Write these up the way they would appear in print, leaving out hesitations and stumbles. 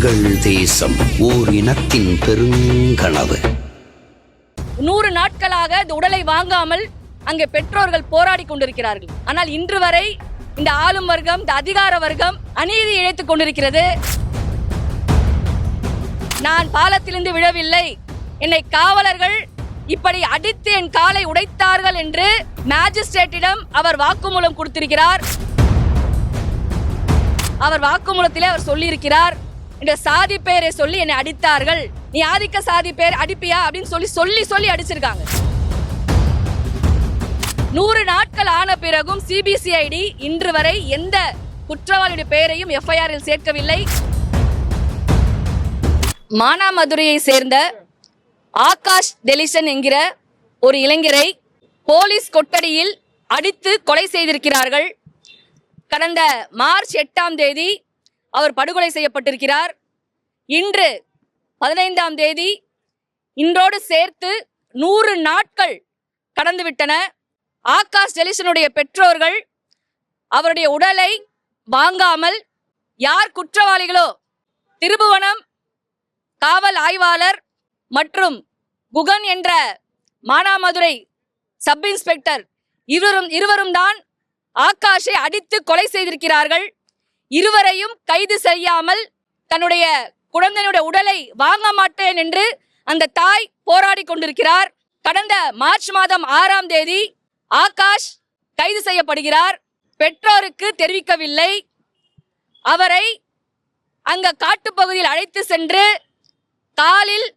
எங்கள் தேசம் ஓர் இனத்தின் பெருங்கனவு. 100 நாட்களாக இந்த உடலை வாங்காமல் அங்கே பெற்றோர்கள் போராடி கொண்டிருக்கிறார்கள். ஆனால் இன்று வரை இந்த ஆளும் வர்க்கம், இந்த அதிகார வர்க்கம் அநீதி இழைத்துக் கொண்டிருக்கிறது. நான் பாலத்திலிருந்து விழவில்லை, என்னை காவலர்கள் இப்படி அடித்து என் காலை உடைத்தார்கள் என்று மேஜிஸ்ட்ரேட்டிடம் அவர் வாக்குமூலம் கொடுத்திருக்கிறார். அவர் வாக்குமூலத்திலே அவர் சொல்லியிருக்கிறார், இந்த சாதி பெயரை சொல்லி என்னை அடித்தார்கள், நீ ஆதிக்க சாதி பெயர் அடிப்பியா அப்படின்னு சொல்லி அடிச்சிருக்காங்க. 100 நாட்கள் ஆன பிறகும் சிபிசிஐடி இன்று வரை எந்த குற்றவாளியுடைய பெயரையும் எஃப்ஐஆரில் சேர்க்கவில்லை. மானாமதுரையை சேர்ந்த ஆகாஷ் டெலிசன் என்கிற ஒரு இளைஞரை போலீஸ் கொட்டடியில் அடித்து கொலை செய்திருக்கிறார்கள். கடந்த மார்ச் 8ஆம் தேதி அவர் படுகொலை செய்யப்பட்டிருக்கிறார். இன்று 15ஆம் தேதி, இன்றோடு சேர்த்து 100 நாட்கள் கடந்துவிட்டன. ஆகாஷ் டெலிசனுடைய பெற்றோர்கள் அவருடைய உடலை வாங்காமல் யார் குற்றவாளிகளோ திருபுவனம் காவல் ஆய்வாளர் மற்றும் குகன் என்ற மானாமதுரை சப் இன்ஸ்பெக்டர் இருவரும் தான் ஆகாஷை அடித்து கொலை செய்திருக்கிறார்கள். இருவரையும் கைது செய்யாமல் தன்னுடைய குழந்தையுடைய உடலை வாங்க மாட்டேன் என்று அந்த தாய் போராடி கொண்டிருக்கிறார். கடந்த மார்ச் மாதம் 6ஆம் தேதி ஆகாஷ் கைது செய்யப்படுகிறார். பெற்றோருக்கு தெரிவிக்கவில்லை. அவரை அங்க காட்டுப்பகுதியில் அழைத்து சென்று காலில்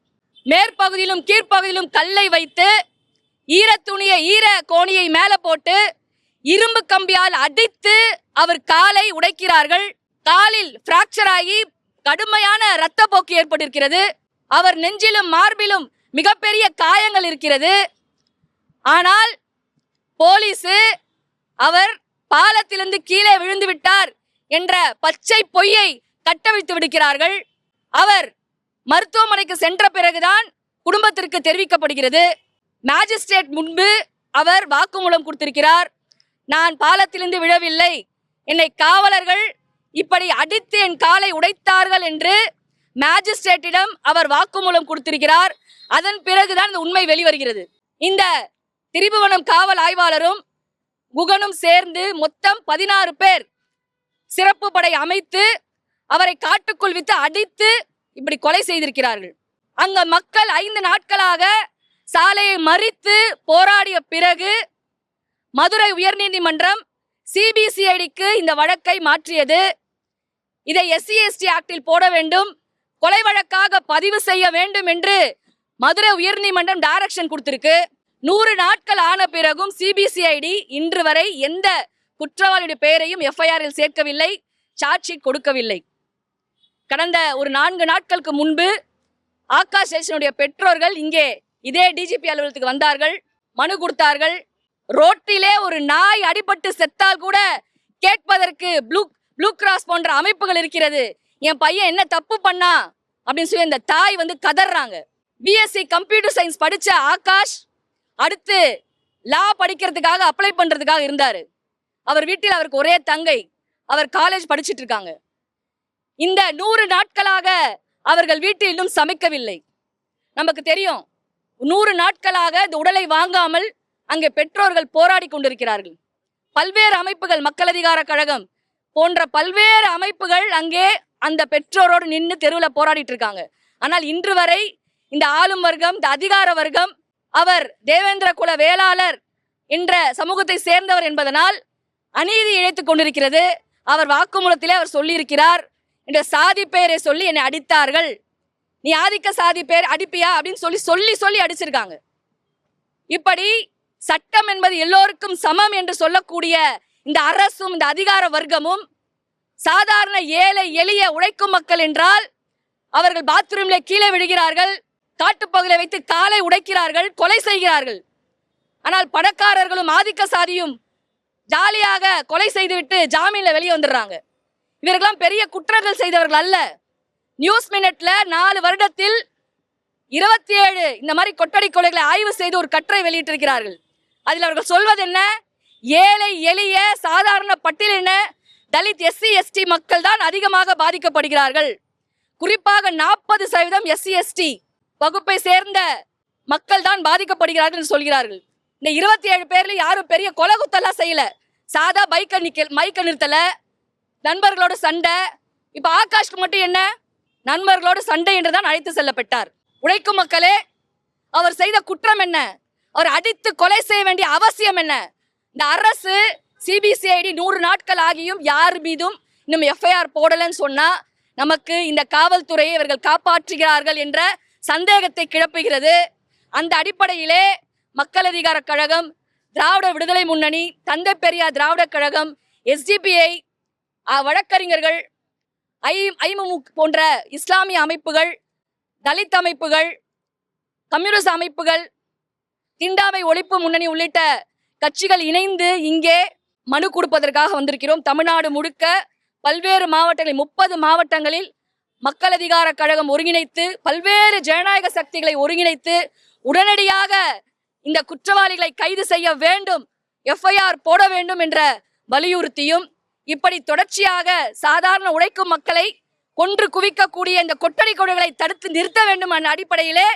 மேற்பகுதியிலும் கீழ்ப்பகுதியிலும் கல்லை வைத்து ஈர கோணியை மேல போட்டு இரும்பு கம்பியால் அடித்து அவர் காலை உடைக்கிறார்கள். காலில் பிராக்சர் ஆகி கடுமையான இரத்த போக்கு ஏற்பட்டிருக்கிறது. அவர் நெஞ்சிலும் மார்பிலும் மிகப்பெரிய காயங்கள் இருக்கிறது. ஆனால் போலீஸ் அவர் பாலத்திலிருந்து கீழே விழுந்து விட்டார் என்ற பச்சை பொய்யை கட்டவிழ்த்து விடுகிறார்கள். அவர் மருத்துவமனைக்கு சென்ற பிறகுதான் குடும்பத்திற்கு தெரிவிக்கப்படுகிறது. மேஜிஸ்ட்ரேட் முன்பு அவர் வாக்குமூலம் கொடுத்திருக்கிறார். நான் பாலத்திலிருந்து விழவில்லை, என்னை காவலர்கள் இப்படி அடித்து என் காலை உடைத்தார்கள் என்று மேஜிஸ்ட்ரேட்டிடம் அவர் வாக்குமூலம் கொடுத்திருக்கிறார். அதன் பிறகுதான் இந்த உண்மை வெளிவருகிறது. இந்த திரிபுவனம் காவல் ஆய்வாளரும் குகனும் சேர்ந்து மொத்தம் 16 பேர் சிறப்பு படை அமைத்து அவரை காட்டுக்குள் விட்டு அடித்து இப்படி கொலை செய்திருக்கிறார்கள். அங்க மக்கள் 5 நாட்களாக சாலையை மறித்து போராடிய பிறகு மதுரை உயர்நீதிமன்றம் சிபிசிஐடிக்கு இந்த வழக்கை மாற்றியது. இதை SC/ST ஆக்டில் போட வேண்டும், கொலை வழக்காக பதிவு செய்ய வேண்டும் என்று மதுரை உயர்நீதிமன்றம் டைரக்ஷன் கொடுத்திருக்கு. 100 நாட்கள் ஆன பிறகும் சிபிசிஐடி இன்று வரை எந்த குற்றவாளியுடைய பெயரையும் எஃப்ஐஆரில் சேர்க்கவில்லை, சார்ஜ் ஷீட் கொடுக்கவில்லை. கடந்த ஒரு 4 நாட்களுக்கு முன்பு ஆகாஷ் டெலிசனுடைய பெற்றோர்கள் இங்கே இதே டிஜிபி அலுவலகத்துக்கு வந்தார்கள், மனு கொடுத்தார்கள். ரோட்டிலே ஒரு நாய் அடிபட்டு செத்தால் கூட கேட்பதற்கு ப்ளூ கிராஸ் போன்ற அமைப்புகள் இருக்கிறது. என் பையன் என்ன தப்பு பண்ணா அப்படின்னு சொல்லி இந்த தாய் கதறாங்க. பிஎஸ்சி கம்ப்யூட்டர் சயின்ஸ் படிச்ச ஆகாஷ் அடுத்து லா படிக்கிறதுக்காக அப்ளை பண்றதுக்காக இருந்தாரு. அவர் வீட்டில் அவருக்கு ஒரே தங்கை, அவர் காலேஜ் படிச்சுட்டு இருக்காங்க. இந்த 100 நாட்களாக அவர்கள் வீட்டில் இன்னும் சமைக்கவில்லை. நமக்கு தெரியும், 100 நாட்களாக இந்த உடலை வாங்காமல் அங்கே பெற்றோர்கள் போராடி கொண்டிருக்கிறார்கள். பல்வேறு அமைப்புகள், மக்கள் அதிகார கழகம் போன்ற பல்வேறு அமைப்புகள் அங்கே அந்த பெற்றோரோடு நின்று தெருவில் போராடிட்டு இருக்காங்க. ஆனால் இன்று வரை இந்த ஆளும் வர்க்கம், இந்த அதிகார வர்க்கம், அவர் தேவேந்திர குல வேளாளர் என்ற சமூகத்தை சேர்ந்தவர் என்பதனால் அநீதி இழைத்துக் கொண்டிருக்கிறது. அவர் வாக்குமூலத்திலே அவர் சொல்லியிருக்கிறார், இந்த சாதி பெயரை சொல்லி என்னை அடித்தார்கள், நீ ஆதிக்க சாதி பெயர் அடிப்பியா அப்படின்னு சொல்லி அடிச்சிருக்காங்க. இப்படி சட்டம் என்பது எல்லோருக்கும் சமம் என்று சொல்லக்கூடிய இந்த அரசும் இந்த அதிகார வர்க்கமும் சாதாரண ஏழை எளிய உழைக்கும் மக்கள் என்றால் அவர்கள் பாத்ரூம்ல கீழே விழுகிறார்கள், காட்டுப்பகுதியை வைத்து காலை உடைக்கிறார்கள், கொலை செய்கிறார்கள். ஆனால் பணக்காரர்களும் ஆதிக்க சாதியும் ஜாலியாக கொலை செய்துவிட்டு ஜாமீன்ல வெளியே வந்துடுறாங்க. இவர்களெல்லாம் பெரிய குற்றங்கள் செய்தவர்கள் அல்ல. நியூஸ் மினிட்ல 4 வருடத்தில் 27 இந்த மாதிரி கொட்டடி கொலைகளை ஆய்வு செய்து ஒரு கட்டுரை வெளியிட்டிருக்கிறார்கள். அதில் அவர்கள் சொல்வது என்ன? ஏழை எளிய சாதாரண பட்டியலின தலித் SC ST மக்கள் தான் அதிகமாக பாதிக்கப்படுகிறார்கள். குறிப்பாக 40% SC/ST வகுப்பை சேர்ந்த மக்கள் தான் பாதிக்கப்படுகிறார்கள் என்று சொல்கிறார்கள். இந்த 27 பேர்ல யாரும் பெரிய கொலை குத்தெல்லாம் செய்யல, சாதா மைக்க நிறுத்தல, நண்பர்களோட சண்டை. இப்ப ஆகாஷ்க்கு மட்டும் என்ன, நண்பர்களோடு சண்டை என்றுதான் அழைத்து செல்லப்பட்டார். உழைக்கும் மக்களே, அவர் செய்த குற்றம் என்ன? அவர் அடித்து கொலை செய்ய வேண்டிய அவசியம் என்ன? இந்த அரசு CBCID 100 நாட்கள் ஆகியும் யார் மீதும் இன்னும் FIR போடலன்னு சொன்னா நமக்கு இந்த காவல்துறையை இவர்கள் காப்பாற்றுகிறார்கள் என்ற சந்தேகத்தை கிளப்புகிறது. அந்த அடிப்படையிலே மக்கள் அதிகார கழகம், திராவிட விடுதலை முன்னணி, தந்தை பெரியார் திராவிட கழகம், SDPI, வழக்கறிஞர்கள், ஐமுமு போன்ற இஸ்லாமிய அமைப்புகள், தலித் அமைப்புகள், கம்யூனிஸ்ட் அமைப்புகள், தீண்டாமை ஒழிப்பு முன்னணி உள்ளிட்ட கட்சிகள் இணைந்து இங்கே மனு கொடுப்பதற்காக வந்திருக்கிறோம். தமிழ்நாடு முழுக்க பல்வேறு மாவட்டங்களில் 30 மாவட்டங்களில் மக்கள் அதிகார கழகம் ஒருங்கிணைத்து பல்வேறு ஜனநாயக சக்திகளை ஒருங்கிணைத்து உடனடியாக இந்த குற்றவாளிகளை கைது செய்ய வேண்டும், FIR போட வேண்டும் என்ற வலியுறுத்தியும், இப்படி தொடர்ச்சியாக சாதாரண உழைக்கும் மக்களை கொன்று குவிக்கக்கூடிய இந்த கொட்டடை கொலைகளை தடுத்து நிறுத்த வேண்டும் என்ற அடிப்படையிலே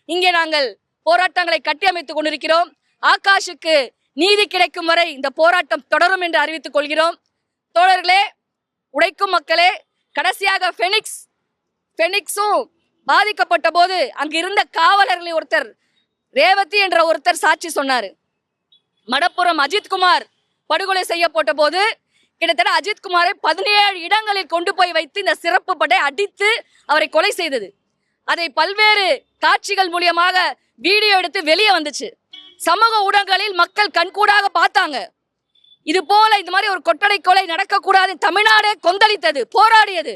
இங்கே நாங்கள் போராட்டங்களை கட்டியமைத்துக் கொண்டிருக்கிறோம். ஆகாஷுக்கு நீதி கிடைக்கும் வரை இந்த போராட்டம் தொடரும் என்று அறிவித்துக் கொள்கிறோம். தோழர்களே, உழைக்கும் மக்களே, கடைசியாக பெனிக்ஸும் பாதிக்கப்பட்ட போது அங்கு இருந்த காவலர்களை ஒருத்தர், ரேவதி என்ற ஒருத்தர் சாட்சி சொன்னார். மடப்புறம் அஜித்குமார் படுகொலை செய்யப்பட்ட போது கிட்டத்தட்ட அஜித்குமாரை 17 இடங்களில் கொண்டு போய் வைத்து இந்த சிறப்பு படை அடித்து அவரை கொலை செய்தது. அதை பல்வேறு காட்சிகள் மூலியமாக வீடியோ எடுத்து வெளியே வந்துச்சு. சமூக ஊடகங்களில் மக்கள் கண்கூடாக பார்த்தாங்க. இது போல இந்த மாதிரி ஒரு கொட்டடை கொலை நடக்கக்கூடாது, தமிழ்நாடே கொந்தளித்தது, போராடியது.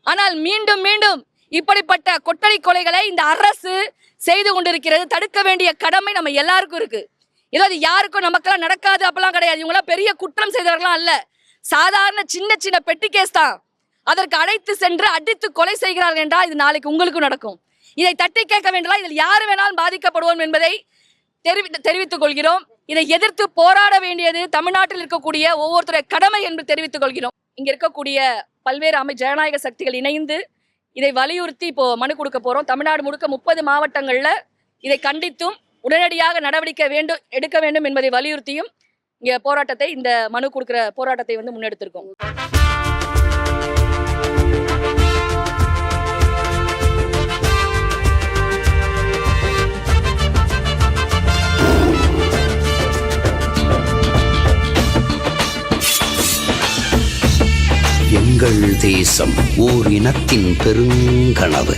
ஆனால் மீண்டும் மீண்டும் இப்படிப்பட்ட கொட்டடை கொலைகளை இந்த அரசு செய்து கொண்டிருக்கிறது. தடுக்க வேண்டிய கடமை நம்ம எல்லாருக்கும் இருக்கு. ஏதோ அது யாருக்கும் நமக்கெல்லாம் நடக்காது அப்பெல்லாம் கிடையாது. இவங்களாம் பெரிய குற்றம் செய்தவர்களாம் அல்ல, சாதாரண சின்ன சின்ன பெட்டி கேஸ் தான். அதற்கு அழைத்து சென்று அடித்து கொலை செய்கிறார்கள் என்றால் இது நாளைக்கு உங்களுக்கும் நடக்கும். இதை தட்டி கேட்க வேண்டாம், இதில் யார் வேணாலும் பாதிக்கப்படுவோம் என்பதை தெரிவித்துக் கொள்கிறோம். இதை எதிர்த்து போராட வேண்டியது தமிழ்நாட்டில் இருக்கக்கூடிய ஒவ்வொருத்தருடைய கடமை என்று தெரிவித்துக் கொள்கிறோம். இங்க இருக்கக்கூடிய பல்வேறு ஜனநாயக சக்திகள் இணைந்து இதை வலியுறுத்தி இப்போ மனு கொடுக்க போறோம். தமிழ்நாடு முழுக்க 30 மாவட்டங்கள்ல இதை கண்டித்தும் உடனடியாக நடவடிக்கை எடுக்க வேண்டும் என்பதை வலியுறுத்தியும் இங்க போராட்டத்தை, இந்த மனு கொடுக்கிற போராட்டத்தை முன்னெடுத்திருக்கோம். எங்கள் தேசம் ஓர் இனத்தின் பெருங்கனவு.